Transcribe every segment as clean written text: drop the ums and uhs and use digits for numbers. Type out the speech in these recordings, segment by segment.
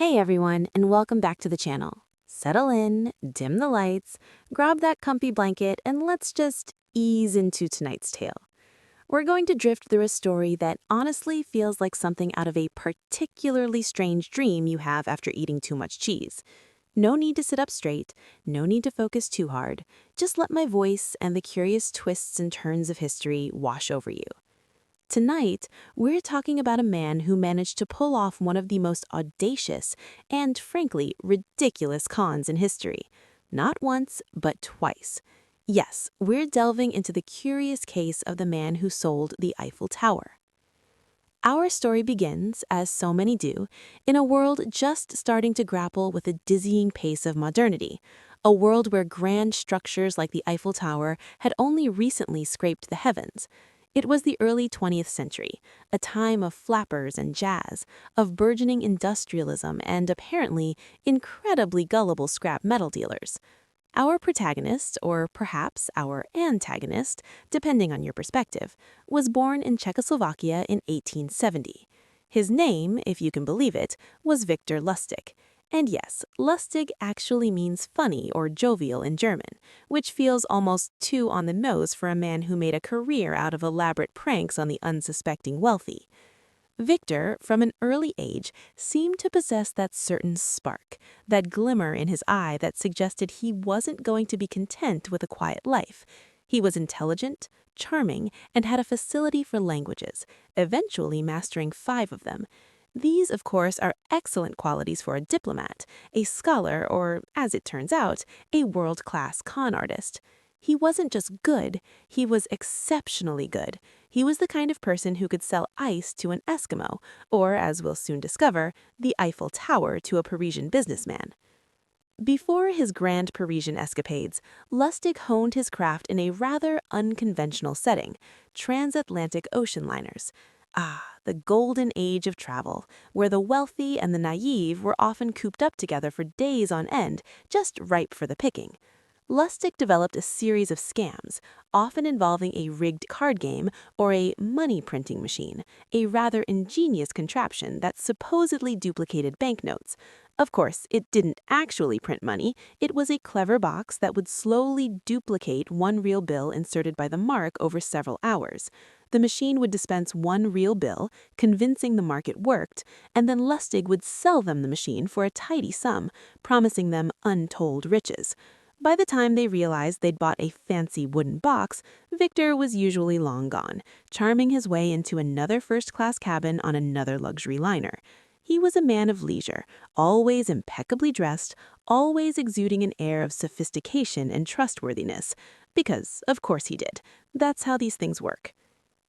Hey everyone, and welcome back to the channel. Settle in, dim the lights, grab that comfy blanket, and let's just ease into tonight's tale. We're going to drift through a story that honestly feels like something out of a particularly strange dream you have after eating too much cheese. No need to sit up straight, no need to focus too hard. Just let my voice and the curious twists and turns of history wash over you. Tonight, we're talking about a man who managed to pull off one of the most audacious and, frankly, ridiculous cons in history. Not once, but twice. Yes, we're delving into the curious case of the man who sold the Eiffel Tower. Our story begins, as so many do, in a world just starting to grapple with the dizzying pace of modernity, a world where grand structures like the Eiffel Tower had only recently scraped the heavens. It was the early 20th century, a time of flappers and jazz, of burgeoning industrialism and apparently incredibly gullible scrap metal dealers. Our protagonist, or perhaps our antagonist, depending on your perspective, was born in Czechoslovakia in 1870. His name, if you can believe it, was Victor Lustig. And yes, Lustig actually means funny or jovial in German, which feels almost too on the nose for a man who made a career out of elaborate pranks on the unsuspecting wealthy. Victor, from an early age, seemed to possess that certain spark, that glimmer in his eye that suggested he wasn't going to be content with a quiet life. He was intelligent, charming, and had a facility for languages, eventually mastering 5 of them. These, of course, are excellent qualities for a diplomat, a scholar, or, as it turns out, a world-class con artist. He wasn't just good, he was exceptionally good. He was the kind of person who could sell ice to an Eskimo, or, as we'll soon discover, the Eiffel Tower to a Parisian businessman. Before his grand Parisian escapades, Lustig honed his craft in a rather unconventional setting, transatlantic ocean liners. Ah, the golden age of travel, where the wealthy and the naive were often cooped up together for days on end, just ripe for the picking. Lustig developed a series of scams, often involving a rigged card game or a money printing machine, a rather ingenious contraption that supposedly duplicated banknotes. Of course, it didn't actually print money, it was a clever box that would slowly duplicate one real bill inserted by the mark over several hours. The machine would dispense one real bill, convincing the mark it worked, and then Lustig would sell them the machine for a tidy sum, promising them untold riches. By the time they realized they'd bought a fancy wooden box, Victor was usually long gone, charming his way into another first-class cabin on another luxury liner. He was a man of leisure, always impeccably dressed, always exuding an air of sophistication and trustworthiness. Because, of course he did. That's how these things work.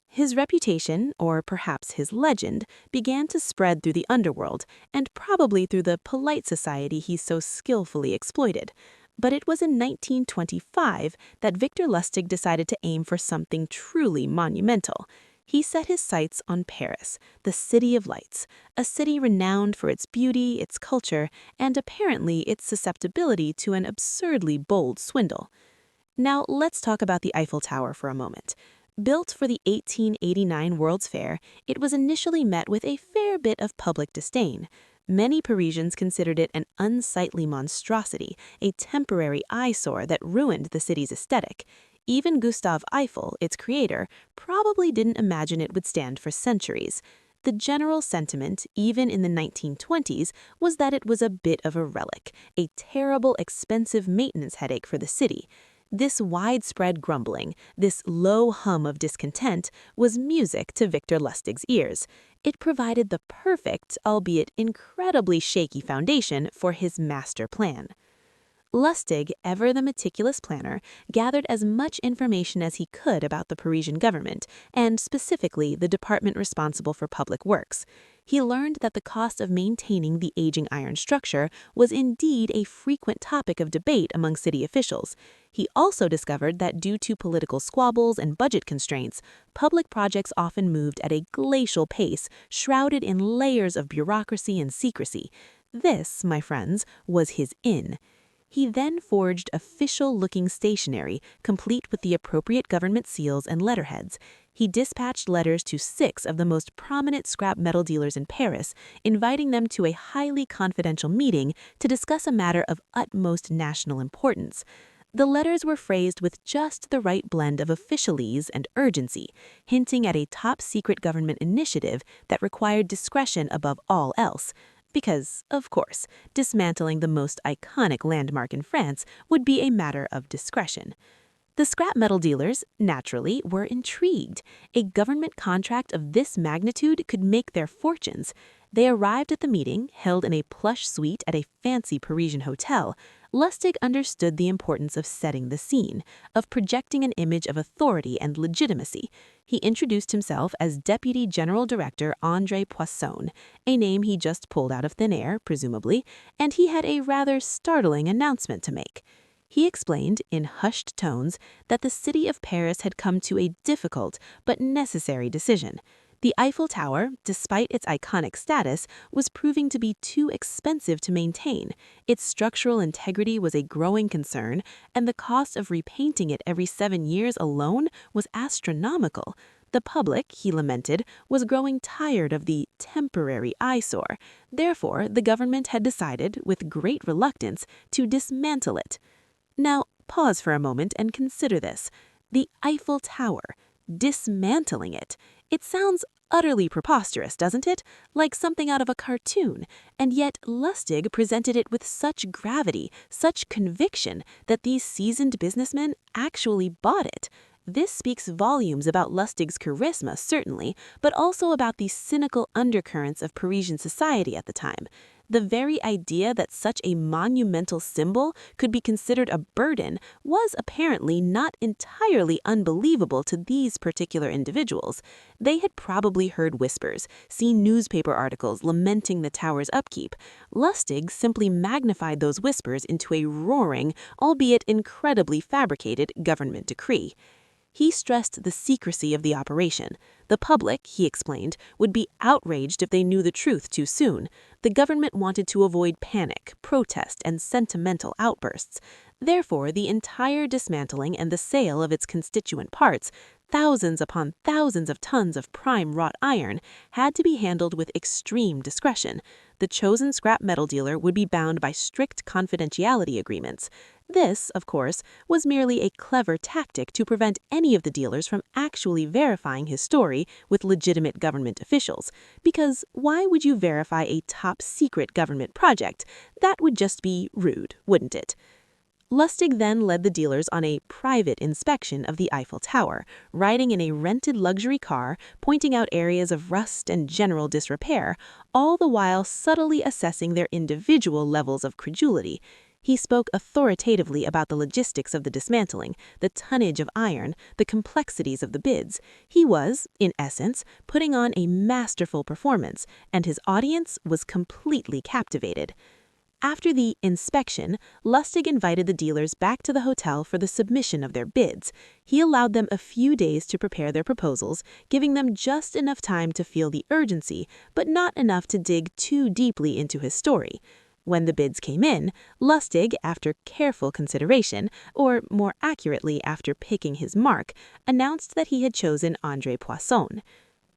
His reputation, or perhaps his legend, began to spread through the underworld, and probably through the polite society he so skillfully exploited. But it was in 1925 that Victor Lustig decided to aim for something truly monumental. He set his sights on Paris, the City of Lights, a city renowned for its beauty, its culture, and apparently its susceptibility to an absurdly bold swindle. Now let's talk about the Eiffel Tower for a moment. Built for the 1889 World's Fair, it was initially met with a fair bit of public disdain. Many Parisians considered it an unsightly monstrosity, a temporary eyesore that ruined the city's aesthetic. Even Gustave Eiffel, its creator, probably didn't imagine it would stand for centuries. The general sentiment, even in the 1920s, was that it was a bit of a relic, a terrible, expensive maintenance headache for the city. This widespread grumbling, this low hum of discontent, was music to Victor Lustig's ears. It provided the perfect, albeit incredibly shaky foundation for his master plan. Lustig, ever the meticulous planner, gathered as much information as he could about the Parisian government, and specifically the department responsible for public works. He learned that the cost of maintaining the aging iron structure was indeed a frequent topic of debate among city officials. He also discovered that due to political squabbles and budget constraints, public projects often moved at a glacial pace, shrouded in layers of bureaucracy and secrecy. This, my friends, was his in. He then forged official-looking stationery, complete with the appropriate government seals and letterheads. He dispatched letters to 6 of the most prominent scrap metal dealers in Paris, inviting them to a highly confidential meeting to discuss a matter of utmost national importance. The letters were phrased with just the right blend of officialese and urgency, hinting at a top-secret government initiative that required discretion above all else. Because, of course, dismantling the most iconic landmark in France would be a matter of discretion. The scrap metal dealers, naturally, were intrigued. A government contract of this magnitude could make their fortunes. They arrived at the meeting, held in a plush suite at a fancy Parisian hotel. Lustig understood the importance of setting the scene, of projecting an image of authority and legitimacy. He introduced himself as Deputy General Director André Poisson, a name he just pulled out of thin air, presumably, and he had a rather startling announcement to make. He explained, in hushed tones, that the city of Paris had come to a difficult but necessary decision. The Eiffel Tower, despite its iconic status, was proving to be too expensive to maintain. Its structural integrity was a growing concern, and the cost of repainting it every 7 years alone was astronomical. The public, he lamented, was growing tired of the temporary eyesore. Therefore, the government had decided, with great reluctance, to dismantle it. Now, pause for a moment and consider this. The Eiffel Tower. Dismantling it. It sounds utterly preposterous, doesn't it? Like something out of a cartoon. And yet Lustig presented it with such gravity, such conviction, that these seasoned businessmen actually bought it. This speaks volumes about Lustig's charisma, certainly, but also about the cynical undercurrents of Parisian society at the time. The very idea that such a monumental symbol could be considered a burden was apparently not entirely unbelievable to these particular individuals. They had probably heard whispers, seen newspaper articles lamenting the tower's upkeep. Lustig simply magnified those whispers into a roaring, albeit incredibly fabricated, government decree. He stressed the secrecy of the operation. The public, he explained, would be outraged if they knew the truth too soon. The government wanted to avoid panic, protest, and sentimental outbursts. Therefore, the entire dismantling and the sale of its constituent parts, thousands upon thousands of tons of prime wrought iron, had to be handled with extreme discretion. The chosen scrap metal dealer would be bound by strict confidentiality agreements. This, of course, was merely a clever tactic to prevent any of the dealers from actually verifying his story with legitimate government officials. Because why would you verify a top-secret government project? That would just be rude, wouldn't it? Lustig then led the dealers on a private inspection of the Eiffel Tower, riding in a rented luxury car, pointing out areas of rust and general disrepair, all the while subtly assessing their individual levels of credulity. He spoke authoritatively about the logistics of the dismantling, the tonnage of iron, the complexities of the bids. He was, in essence, putting on a masterful performance, and his audience was completely captivated. After the inspection, Lustig invited the dealers back to the hotel for the submission of their bids. He allowed them a few days to prepare their proposals, giving them just enough time to feel the urgency, but not enough to dig too deeply into his story. When the bids came in, Lustig, after careful consideration, or more accurately after picking his mark, announced that he had chosen André Poisson.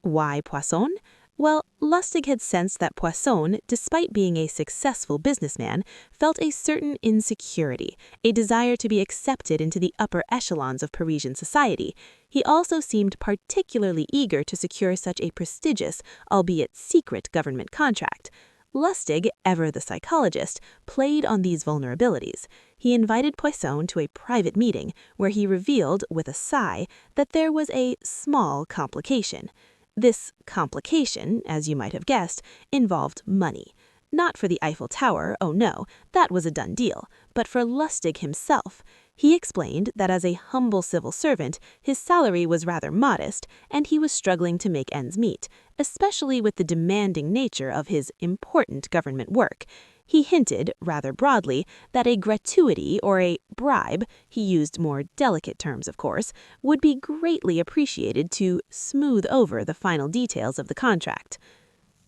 Why Poisson? Well, Lustig had sensed that Poisson, despite being a successful businessman, felt a certain insecurity, a desire to be accepted into the upper echelons of Parisian society. He also seemed particularly eager to secure such a prestigious, albeit secret, government contract. Lustig, ever the psychologist, played on these vulnerabilities. He invited Poisson to a private meeting where he revealed, with a sigh, that there was a small complication. This complication, as you might have guessed, involved money. Not for the Eiffel Tower, oh no, that was a done deal, but for Lustig himself. He explained that as a humble civil servant, his salary was rather modest, and he was struggling to make ends meet, especially with the demanding nature of his important government work. He hinted, rather broadly, that a gratuity or a bribe, he used more delicate terms of course, would be greatly appreciated to smooth over the final details of the contract.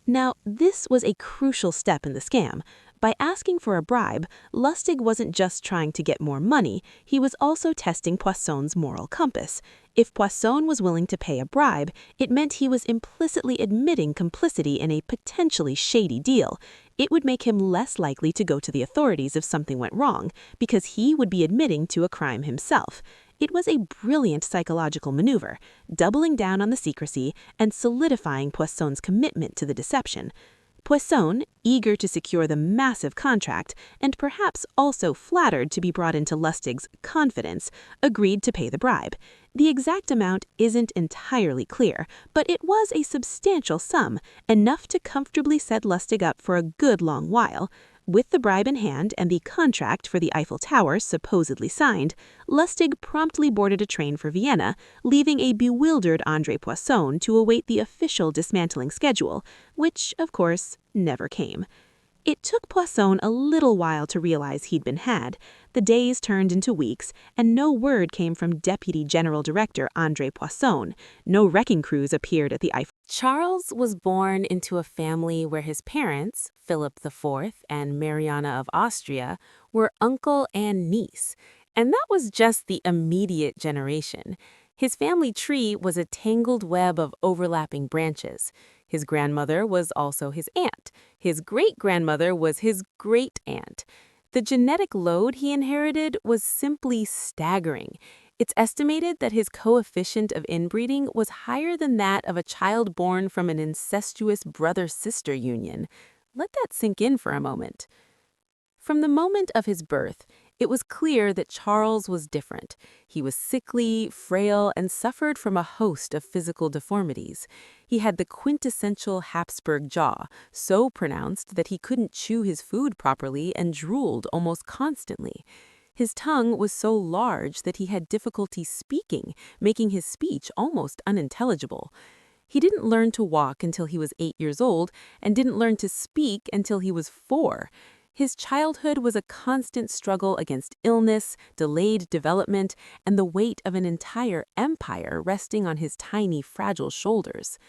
Now, this was a crucial step in the scam. By asking for a bribe, Lustig wasn't just trying to get more money, he was also testing Poisson's moral compass. If Poisson was willing to pay a bribe, it meant he was implicitly admitting complicity in a potentially shady deal. It would make him less likely to go to the authorities if something went wrong, because he would be admitting to a crime himself. It was a brilliant psychological maneuver, doubling down on the secrecy and solidifying Poisson's commitment to the deception. Poisson, eager to secure the massive contract, and perhaps also flattered to be brought into Lustig's confidence, agreed to pay the bribe. The exact amount isn't entirely clear, but it was a substantial sum, enough to comfortably set Lustig up for a good long while. With the bribe in hand and the contract for the Eiffel Tower supposedly signed, Lustig promptly boarded a train for Vienna, leaving a bewildered André Poisson to await the official dismantling schedule, which, of course, never came. It took Poisson a little while to realize he'd been had. The days turned into weeks, and no word came from Deputy General Director André Poisson. No wrecking crews appeared at the Eiffel. Charles was born into a family where his parents, Philip IV and Mariana of Austria, were uncle and niece. And that was just the immediate generation. His family tree was a tangled web of overlapping branches. His grandmother was also his aunt. His great-grandmother was his great-aunt. The genetic load he inherited was simply staggering. It's estimated that his coefficient of inbreeding was higher than that of a child born from an incestuous brother-sister union. Let that sink in for a moment. From the moment of his birth, it was clear that Charles was different. He was sickly, frail, and suffered from a host of physical deformities. He had the quintessential Habsburg jaw, so pronounced that he couldn't chew his food properly and drooled almost constantly. His tongue was so large that he had difficulty speaking, making his speech almost unintelligible. He didn't learn to walk until he was 8 years old and didn't learn to speak until he was 4. His childhood was a constant struggle against illness, delayed development, and the weight of an entire empire resting on his tiny, fragile shoulders.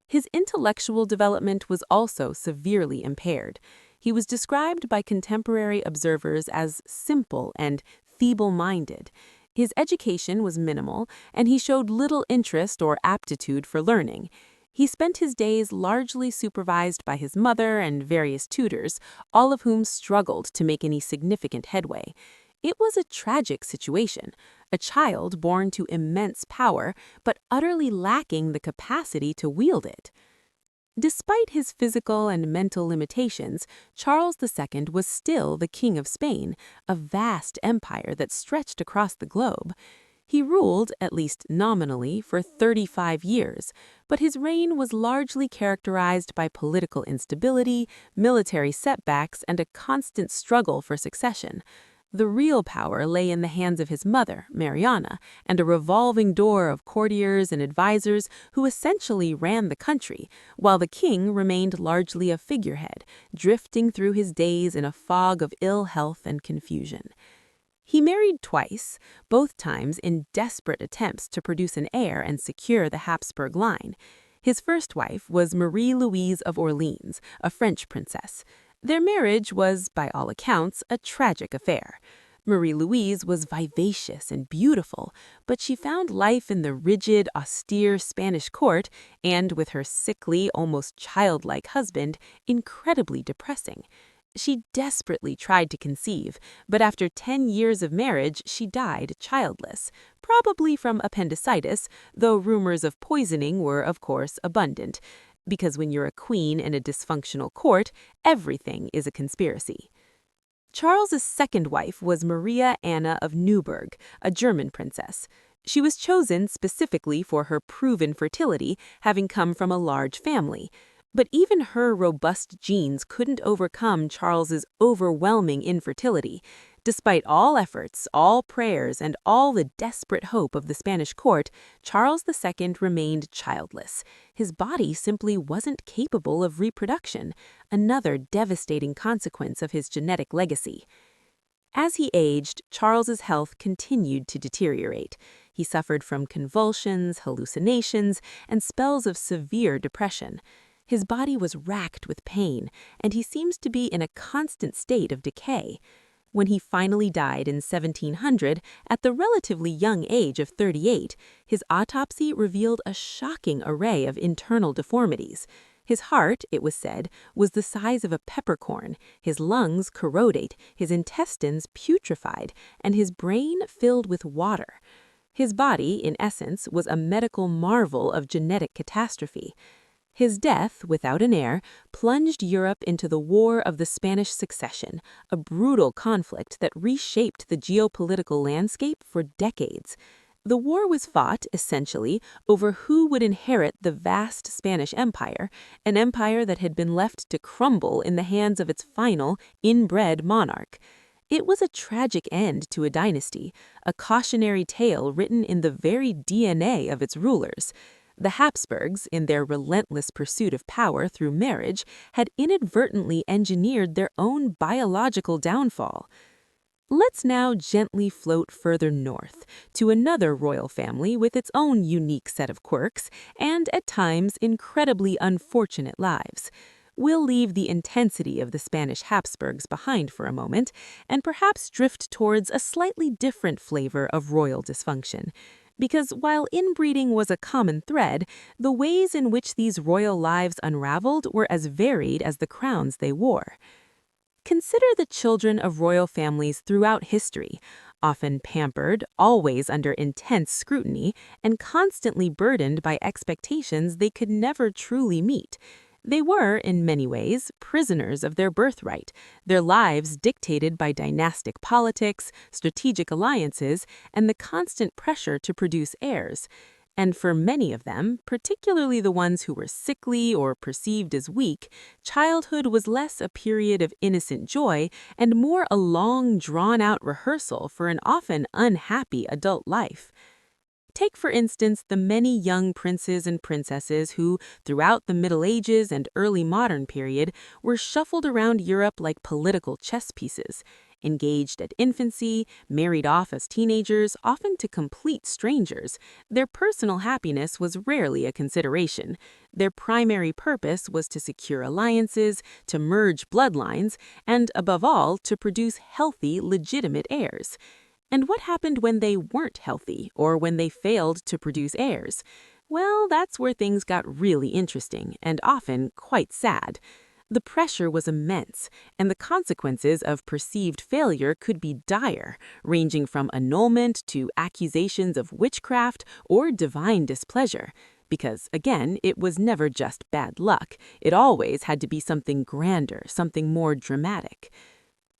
His intellectual development was also severely impaired. He was described by contemporary observers as simple and feeble-minded. His education was minimal, and he showed little interest or aptitude for learning. He spent his days largely supervised by his mother and various tutors, all of whom struggled to make any significant headway. It was a tragic situation, a child born to immense power, but utterly lacking the capacity to wield it. Despite his physical and mental limitations, Charles II was still the King of Spain, a vast empire that stretched across the globe. He ruled, at least nominally, for 35 years, but his reign was largely characterized by political instability, military setbacks, and a constant struggle for succession. The real power lay in the hands of his mother, Mariana, and a revolving door of courtiers and advisors who essentially ran the country, while the king remained largely a figurehead, drifting through his days in a fog of ill health and confusion. He married twice, both times in desperate attempts to produce an heir and secure the Habsburg line. His first wife was Marie-Louise of Orleans, a French princess. Their marriage was, by all accounts, a tragic affair. Marie-Louise was vivacious and beautiful, but she found life in the rigid, austere Spanish court and, with her sickly, almost childlike husband, incredibly depressing. She desperately tried to conceive, but after 10 years of marriage, she died childless, probably from appendicitis, though rumors of poisoning were, of course, abundant, because when you're a queen in a dysfunctional court, everything is a conspiracy. Charles's second wife was Maria Anna of Neuburg, a German princess. She was chosen specifically for her proven fertility, having come from a large family. But even her robust genes couldn't overcome Charles's overwhelming infertility. Despite all efforts, all prayers, and all the desperate hope of the Spanish court, Charles II remained childless. His body simply wasn't capable of reproduction, another devastating consequence of his genetic legacy. As he aged, Charles's health continued to deteriorate. He suffered from convulsions, hallucinations, and spells of severe depression. His body was racked with pain, and he seems to be in a constant state of decay. When he finally died in 1700, at the relatively young age of 38, his autopsy revealed a shocking array of internal deformities. His heart, it was said, was the size of a peppercorn, his lungs corroded, his intestines putrefied, and his brain filled with water. His body, in essence, was a medical marvel of genetic catastrophe. His death, without an heir, plunged Europe into the War of the Spanish Succession, a brutal conflict that reshaped the geopolitical landscape for decades. The war was fought, essentially, over who would inherit the vast Spanish Empire, an empire that had been left to crumble in the hands of its final, inbred monarch. It was a tragic end to a dynasty, a cautionary tale written in the very DNA of its rulers. The Habsburgs, in their relentless pursuit of power through marriage, had inadvertently engineered their own biological downfall. Let's now gently float further north, to another royal family with its own unique set of quirks and, at times, incredibly unfortunate lives. We'll leave the intensity of the Spanish Habsburgs behind for a moment and perhaps drift towards a slightly different flavor of royal dysfunction. Because while inbreeding was a common thread, the ways in which these royal lives unraveled were as varied as the crowns they wore. Consider the children of royal families throughout history, often pampered, always under intense scrutiny, and constantly burdened by expectations they could never truly meet. They were, in many ways, prisoners of their birthright, their lives dictated by dynastic politics, strategic alliances, and the constant pressure to produce heirs. And for many of them, particularly the ones who were sickly or perceived as weak, childhood was less a period of innocent joy and more a long, drawn-out rehearsal for an often unhappy adult life. Take, for instance, the many young princes and princesses who, throughout the Middle Ages and early modern period, were shuffled around Europe like political chess pieces, engaged at infancy, married off as teenagers, often to complete strangers. Their personal happiness was rarely a consideration. Their primary purpose was to secure alliances, to merge bloodlines, and, above all, to produce healthy, legitimate heirs. And what happened when they weren't healthy, or when they failed to produce heirs? Well, that's where things got really interesting, and often quite sad. The pressure was immense, and the consequences of perceived failure could be dire, ranging from annulment to accusations of witchcraft or divine displeasure. Because, again, it was never just bad luck. It always had to be something grander, something more dramatic.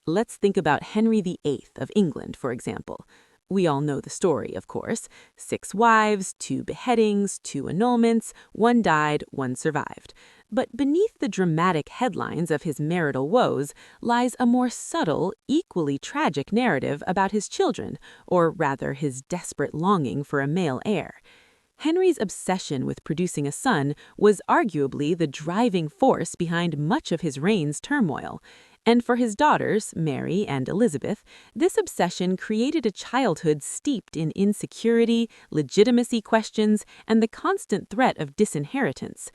Let's think about Henry VIII of England, for example. We all know the story, of course. 6 wives, 2 beheadings, 2 annulments, 1 died, 1 survived. But beneath the dramatic headlines of his marital woes lies a more subtle, equally tragic narrative about his children, or rather his desperate longing for a male heir. Henry's obsession with producing a son was arguably the driving force behind much of his reign's turmoil. And for his daughters, Mary and Elizabeth, this obsession created a childhood steeped in insecurity, legitimacy questions, and the constant threat of disinheritance.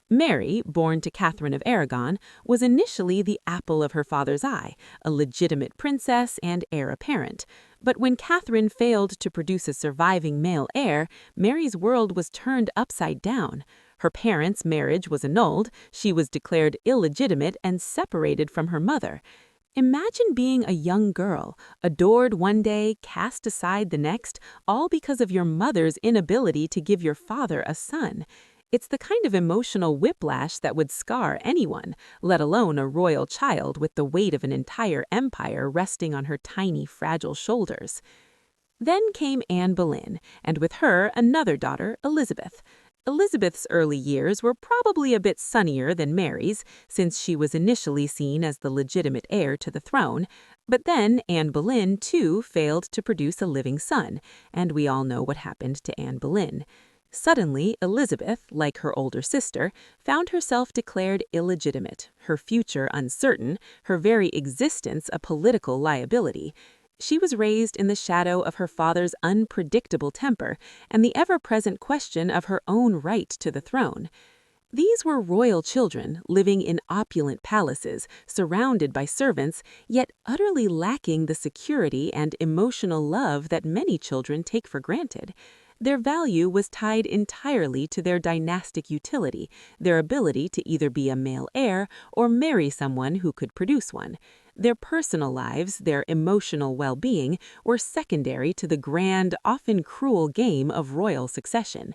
Mary, born to Catherine of Aragon, was initially the apple of her father's eye, a legitimate princess and heir apparent. But when Catherine failed to produce a surviving male heir, Mary's world was turned upside down. Her parents' marriage was annulled, she was declared illegitimate and separated from her mother. Imagine being a young girl, adored one day, cast aside the next, all because of your mother's inability to give your father a son. It's the kind of emotional whiplash that would scar anyone, let alone a royal child with the weight of an entire empire resting on her tiny, fragile shoulders. Then came Anne Boleyn, and with her another daughter, Elizabeth. Elizabeth's early years were probably a bit sunnier than Mary's, since she was initially seen as the legitimate heir to the throne. But then Anne Boleyn, too, failed to produce a living son, and we all know what happened to Anne Boleyn. Suddenly, Elizabeth, like her older sister, found herself declared illegitimate, her future uncertain, her very existence a political liability. She was raised in the shadow of her father's unpredictable temper and the ever-present question of her own right to the throne. These were royal children living in opulent palaces, surrounded by servants, yet utterly lacking the security and emotional love that many children take for granted. Their value was tied entirely to their dynastic utility, their ability to either be a male heir or marry someone who could produce one. Their personal lives, their emotional well-being, were secondary to the grand, often cruel game of royal succession.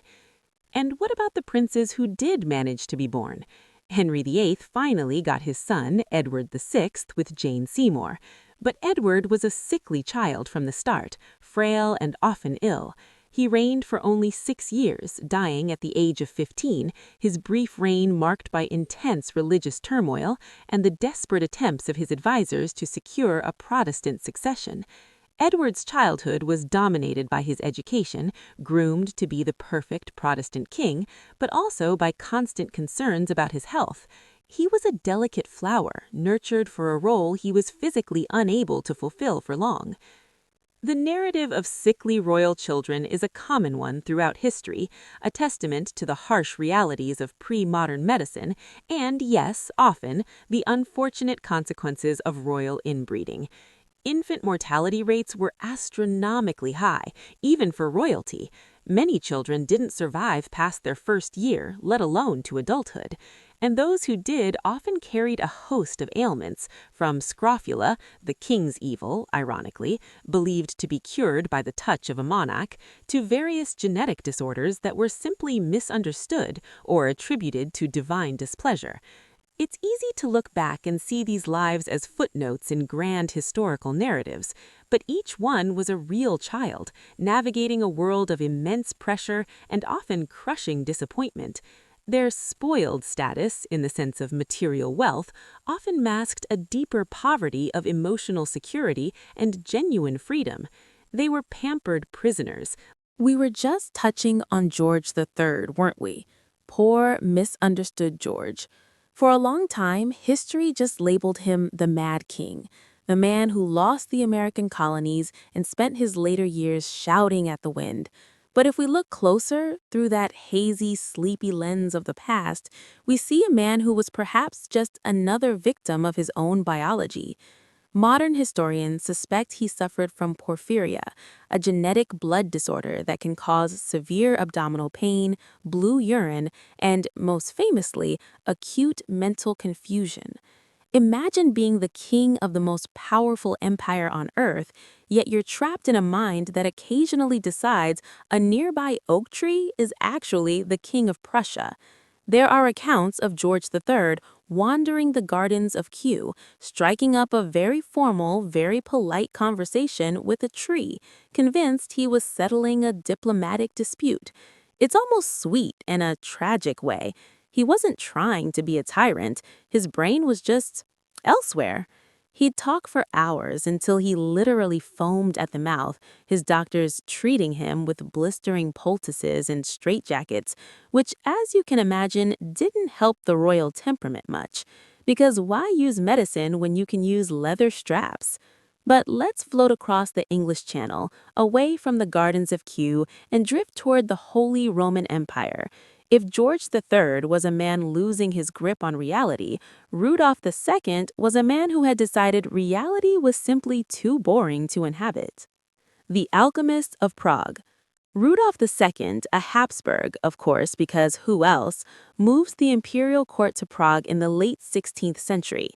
And what about the princes who did manage to be born? Henry VIII finally got his son, Edward VI, with Jane Seymour. But Edward was a sickly child from the start, frail and often ill. He reigned for only 6 years, dying at the age of 15, his brief reign marked by intense religious turmoil and the desperate attempts of his advisors to secure a Protestant succession. Edward's childhood was dominated by his education, groomed to be the perfect Protestant king, but also by constant concerns about his health. He was a delicate flower, nurtured for a role he was physically unable to fulfill for long. The narrative of sickly royal children is a common one throughout history, a testament to the harsh realities of pre-modern medicine and, yes, often, the unfortunate consequences of royal inbreeding. Infant mortality rates were astronomically high, even for royalty. Many children didn't survive past their first year, let alone to adulthood. And those who did often carried a host of ailments, from scrofula, the king's evil, ironically, believed to be cured by the touch of a monarch, to various genetic disorders that were simply misunderstood or attributed to divine displeasure. It's easy to look back and see these lives as footnotes in grand historical narratives, but each one was a real child, navigating a world of immense pressure and often crushing disappointment. Their spoiled status, in the sense of material wealth, often masked a deeper poverty of emotional security and genuine freedom. They were pampered prisoners. We were just touching on George III, weren't we? Poor, misunderstood George. For a long time, history just labeled him the Mad King, the man who lost the American colonies and spent his later years shouting at the wind. But if we look closer, through that hazy, sleepy lens of the past, we see a man who was perhaps just another victim of his own biology. Modern historians suspect he suffered from porphyria, a genetic blood disorder that can cause severe abdominal pain, blue urine, and, most famously, acute mental confusion. Imagine being the king of the most powerful empire on earth, yet you're trapped in a mind that occasionally decides a nearby oak tree is actually the king of Prussia. There are accounts of George III wandering the gardens of Kew, striking up a very formal, very polite conversation with a tree, convinced he was settling a diplomatic dispute. It's almost sweet in a tragic way. He wasn't trying to be a tyrant. His brain was just elsewhere. He'd talk for hours until he literally foamed at the mouth, his doctors treating him with blistering poultices and straitjackets, which, as you can imagine, didn't help the royal temperament much. Because why use medicine when you can use leather straps? But let's float across the English Channel, away from the gardens of Kew, and drift toward the Holy Roman Empire. If George III was a man losing his grip on reality, Rudolph II was a man who had decided reality was simply too boring to inhabit. The Alchemist of Prague. Rudolph II, a Habsburg, of course, because who else, moves the imperial court to Prague in the late 16th century.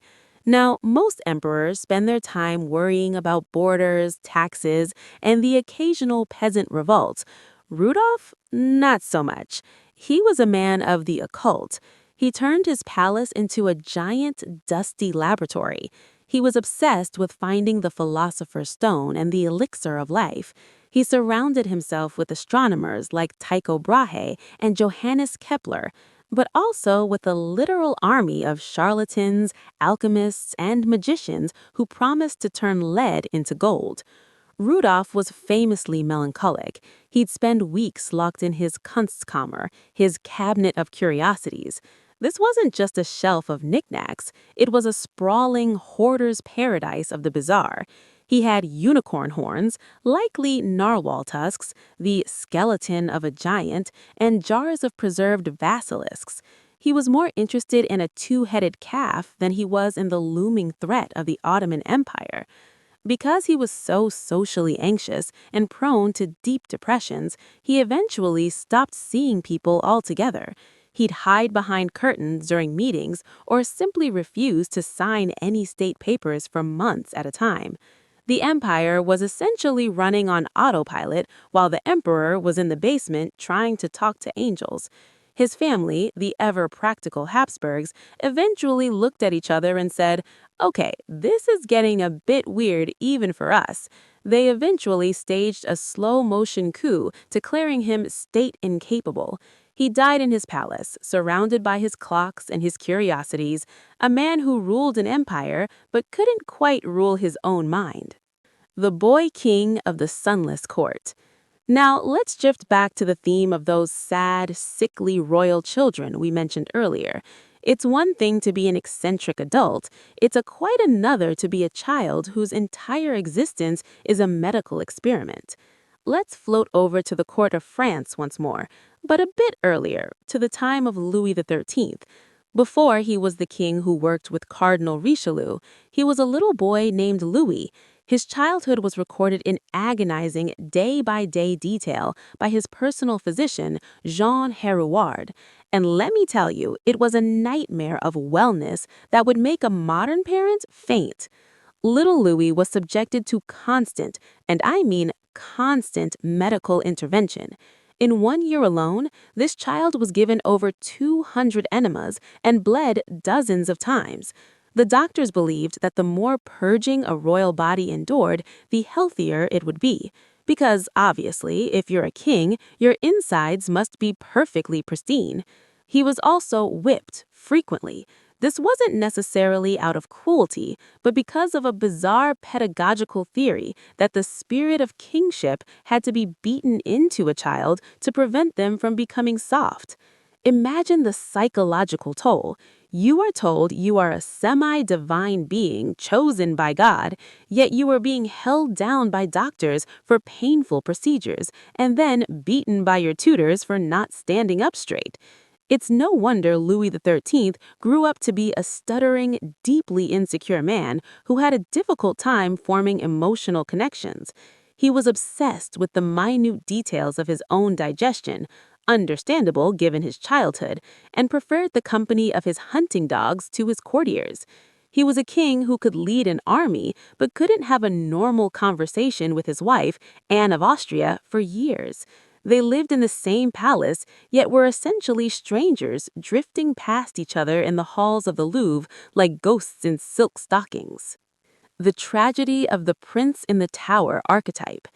Now, most emperors spend their time worrying about borders, taxes, and the occasional peasant revolt. Rudolph? Not so much. He was a man of the occult. He turned his palace into a giant, dusty laboratory. He was obsessed with finding the philosopher's stone and the elixir of life. He surrounded himself with astronomers like Tycho Brahe and Johannes Kepler, but also with a literal army of charlatans, alchemists, and magicians who promised to turn lead into gold. Rudolph was famously melancholic. He'd spend weeks locked in his Kunstkammer, his cabinet of curiosities. This wasn't just a shelf of knickknacks. It was a sprawling hoarder's paradise of the bizarre. He had unicorn horns, likely narwhal tusks, the skeleton of a giant, and jars of preserved basilisks. He was more interested in a two-headed calf than he was in the looming threat of the Ottoman Empire. Because he was so socially anxious and prone to deep depressions, he eventually stopped seeing people altogether. He'd hide behind curtains during meetings or simply refuse to sign any state papers for months at a time. The empire was essentially running on autopilot while the emperor was in the basement trying to talk to angels. His family, the ever-practical Habsburgs, eventually looked at each other and said, "Okay, this is getting a bit weird even for us." They eventually staged a slow-motion coup, declaring him state incapable. He died in his palace, surrounded by his clocks and his curiosities, a man who ruled an empire but couldn't quite rule his own mind. The boy king of the sunless court. Now, let's drift back to the theme of those sad, sickly royal children we mentioned earlier. It's one thing to be an eccentric adult, it's quite another to be a child whose entire existence is a medical experiment. Let's float over to the court of France once more, but a bit earlier, to the time of Louis XIII. Before he was the king who worked with Cardinal Richelieu, he was a little boy named Louis. His childhood was recorded in agonizing, day-by-day detail by his personal physician, Jean Herouard. And let me tell you, it was a nightmare of wellness that would make a modern parent faint. Little Louis was subjected to constant, and I mean constant, medical intervention. In 1 year alone, this child was given over 200 enemas and bled dozens of times. The doctors believed that the more purging a royal body endured, the healthier it would be. Because, obviously, if you're a king, your insides must be perfectly pristine. He was also whipped frequently. This wasn't necessarily out of cruelty, but because of a bizarre pedagogical theory that the spirit of kingship had to be beaten into a child to prevent them from becoming soft. Imagine the psychological toll. You are told you are a semi-divine being chosen by God, yet you are being held down by doctors for painful procedures and then beaten by your tutors for not standing up straight. It's no wonder Louis XIII grew up to be a stuttering, deeply insecure man who had a difficult time forming emotional connections. He was obsessed with the minute details of his own digestion, understandable given his childhood, and preferred the company of his hunting dogs to his courtiers. He was a king who could lead an army but couldn't have a normal conversation with his wife, Anne of Austria, for years. They lived in the same palace, yet were essentially strangers drifting past each other in the halls of the Louvre like ghosts in silk stockings. The tragedy of the prince in the tower archetype.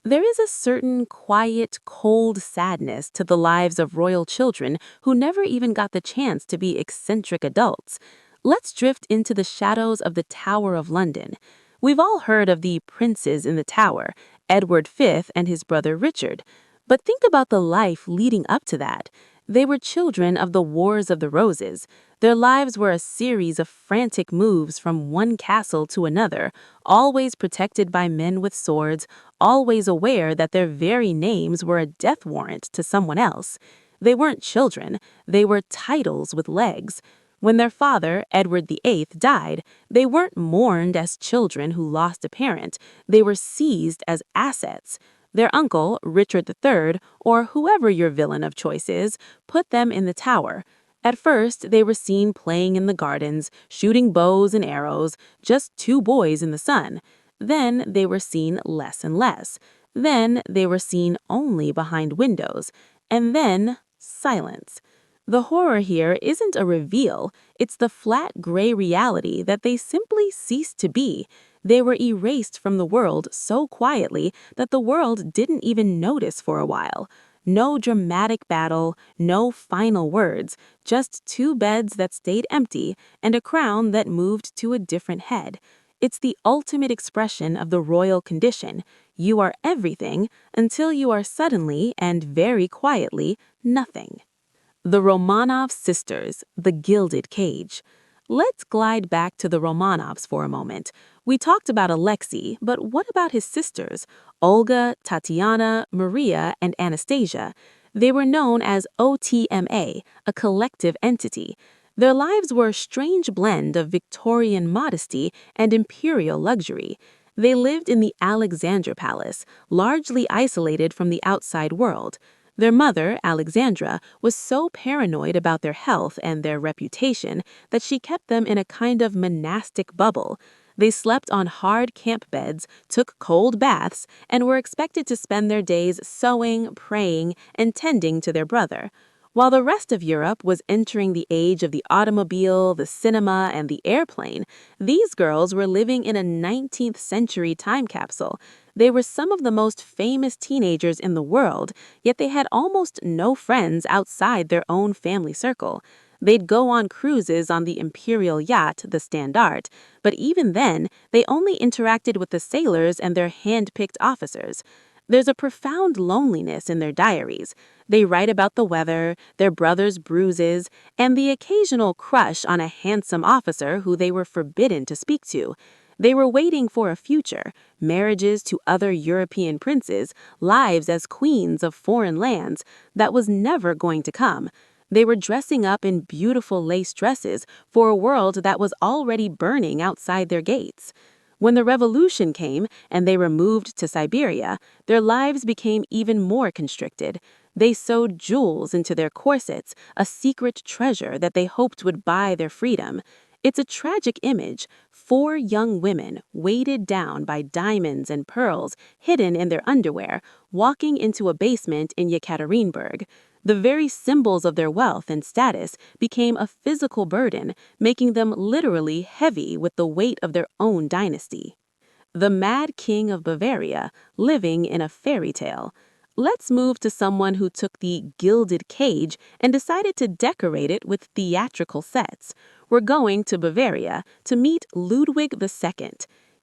There is a certain quiet, cold sadness to the lives of royal children who never even got the chance to be eccentric adults. Let's drift into the shadows of the Tower of London. We've all heard of the princes in the tower, Edward V and his brother Richard. But think about the life leading up to that. They were children of the Wars of the Roses. Their lives were a series of frantic moves from one castle to another, always protected by men with swords, always aware that their very names were a death warrant to someone else. They weren't children, they were titles with legs. When their father, Edward VIII, died, they weren't mourned as children who lost a parent, they were seized as assets. Their uncle, Richard III, or whoever your villain of choice is, put them in the tower. At first, they were seen playing in the gardens, shooting bows and arrows, just two boys in the sun. Then they were seen less and less. Then they were seen only behind windows. And then, silence. The horror here isn't a reveal, it's the flat gray reality that they simply ceased to be. They were erased from the world so quietly that the world didn't even notice for a while. No dramatic battle, no final words, just two beds that stayed empty and a crown that moved to a different head. It's the ultimate expression of the royal condition. You are everything until you are suddenly and very quietly nothing. The Romanov sisters, the gilded cage. Let's glide back to the Romanovs for a moment. We talked about Alexei, but what about his sisters? Olga, Tatiana, Maria, and Anastasia. They were known as OTMA, a collective entity. Their lives were a strange blend of Victorian modesty and imperial luxury. They lived in the Alexandra Palace, largely isolated from the outside world. Their mother, Alexandra, was so paranoid about their health and their reputation that she kept them in a kind of monastic bubble. They slept on hard camp beds, took cold baths, and were expected to spend their days sewing, praying, and tending to their brother. While the rest of Europe was entering the age of the automobile, the cinema, and the airplane, these girls were living in a 19th century time capsule. They were some of the most famous teenagers in the world, yet they had almost no friends outside their own family circle. They'd go on cruises on the imperial yacht, the Standard, but even then, they only interacted with the sailors and their hand-picked officers. There's a profound loneliness in their diaries. They write about the weather, their brother's bruises, and the occasional crush on a handsome officer who they were forbidden to speak to. They were waiting for a future, marriages to other European princes, lives as queens of foreign lands, that was never going to come. They were dressing up in beautiful lace dresses for a world that was already burning outside their gates. When the revolution came and they were moved to Siberia, their lives became even more constricted. They sewed jewels into their corsets, a secret treasure that they hoped would buy their freedom. It's a tragic image. 4 young women, weighted down by diamonds and pearls, hidden in their underwear, walking into a basement in Yekaterinburg. The very symbols of their wealth and status became a physical burden, making them literally heavy with the weight of their own dynasty. The Mad King of Bavaria, living in a fairy tale. Let's move to someone who took the gilded cage and decided to decorate it with theatrical sets. We're going to Bavaria to meet Ludwig II.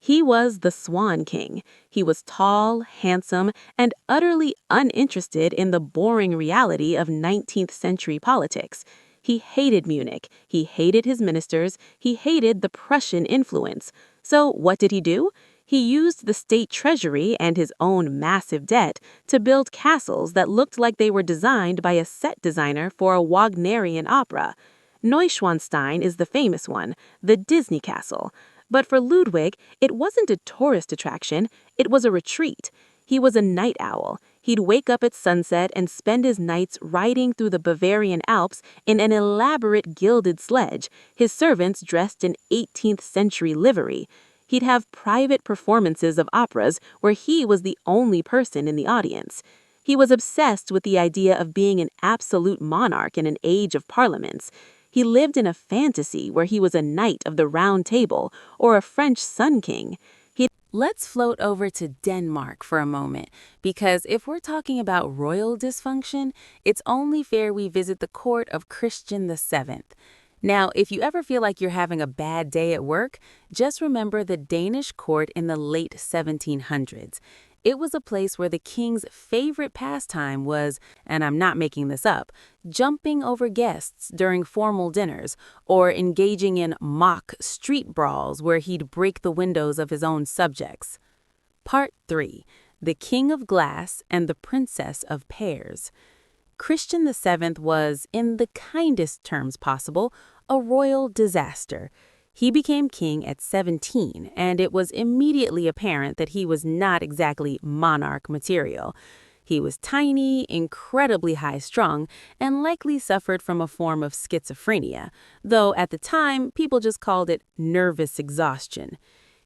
He was the Swan King. He was tall, handsome, and utterly uninterested in the boring reality of 19th century politics. He hated Munich, he hated his ministers, he hated the Prussian influence. So what did he do? He used the state treasury and his own massive debt to build castles that looked like they were designed by a set designer for a Wagnerian opera. Neuschwanstein is the famous one, the Disney castle. But for Ludwig, it wasn't a tourist attraction, it was a retreat. He was a night owl. He'd wake up at sunset and spend his nights riding through the Bavarian Alps in an elaborate gilded sledge, his servants dressed in 18th century livery. He'd have private performances of operas where he was the only person in the audience. He was obsessed with the idea of being an absolute monarch in an age of parliaments. He lived in a fantasy where he was a knight of the Round Table or a French sun king. Let's float over to Denmark for a moment, because if we're talking about royal dysfunction, it's only fair we visit the court of Christian VII. Now, if you ever feel like you're having a bad day at work, just remember the Danish court in the late 1700s. It was a place where the king's favorite pastime was, and I'm not making this up, jumping over guests during formal dinners or engaging in mock street brawls where he'd break the windows of his own subjects. Part 3. The King of Glass and the Princess of Pears. Christian VII was, in the kindest terms possible, a royal disaster. He became king at 17, and it was immediately apparent that he was not exactly monarch material. He was tiny, incredibly high-strung, and likely suffered from a form of schizophrenia, though at the time, people just called it nervous exhaustion.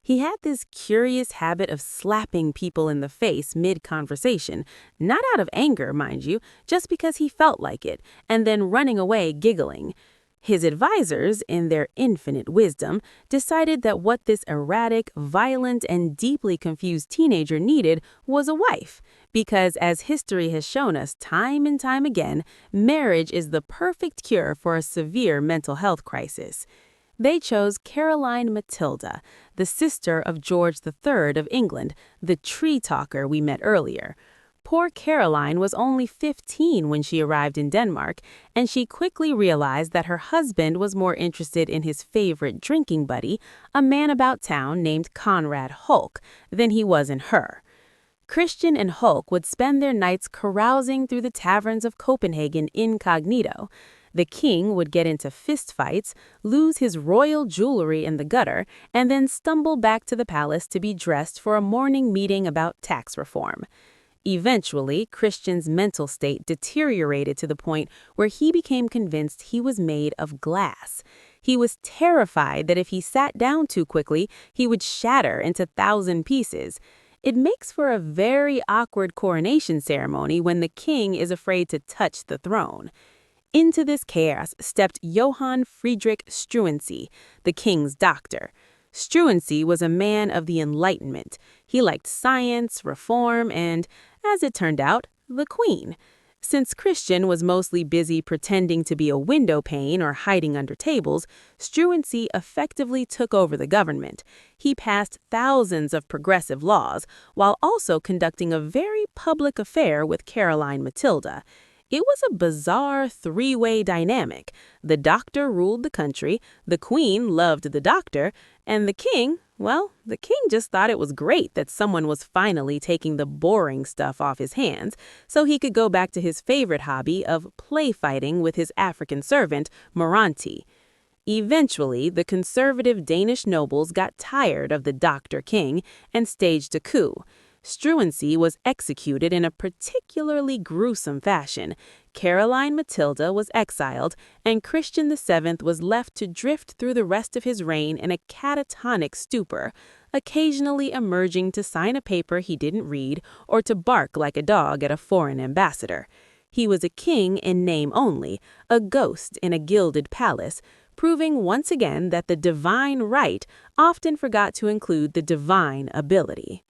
He had this curious habit of slapping people in the face mid-conversation, not out of anger, mind you, just because he felt like it, and then running away giggling. His advisors, in their infinite wisdom, decided that what this erratic, violent, and deeply confused teenager needed was a wife, because as history has shown us time and time again, marriage is the perfect cure for a severe mental health crisis. They chose Caroline Matilda, the sister of George III of England, the tree talker we met earlier. Poor Caroline was only 15 when she arrived in Denmark, and she quickly realized that her husband was more interested in his favorite drinking buddy, a man about town named Conrad Hulk, than he was in her. Christian and Hulk would spend their nights carousing through the taverns of Copenhagen incognito. The king would get into fistfights, lose his royal jewelry in the gutter, and then stumble back to the palace to be dressed for a morning meeting about tax reform. Eventually, Christian's mental state deteriorated to the point where he became convinced he was made of glass. He was terrified that if he sat down too quickly, he would shatter into 1,000 pieces. It makes for a very awkward coronation ceremony when the king is afraid to touch the throne. Into this chaos stepped Johann Friedrich Struensee, the king's doctor. Struensee was a man of the Enlightenment. He liked science, reform, and, as it turned out, the queen. Since Christian was mostly busy pretending to be a window pane or hiding under tables, Struensee effectively took over the government. He passed thousands of progressive laws, while also conducting a very public affair with Caroline Matilda. It was a bizarre three-way dynamic. The doctor ruled the country, the queen loved the doctor, and the king, well, the king just thought it was great that someone was finally taking the boring stuff off his hands so he could go back to his favorite hobby of play fighting with his African servant, Moranti. Eventually, the conservative Danish nobles got tired of the Doctor King and staged a coup. Struensee was executed in a particularly gruesome fashion. Caroline Matilda was exiled, and Christian VII was left to drift through the rest of his reign in a catatonic stupor, occasionally emerging to sign a paper he didn't read or to bark like a dog at a foreign ambassador. He was a king in name only, a ghost in a gilded palace, proving once again that the divine right often forgot to include the divine ability.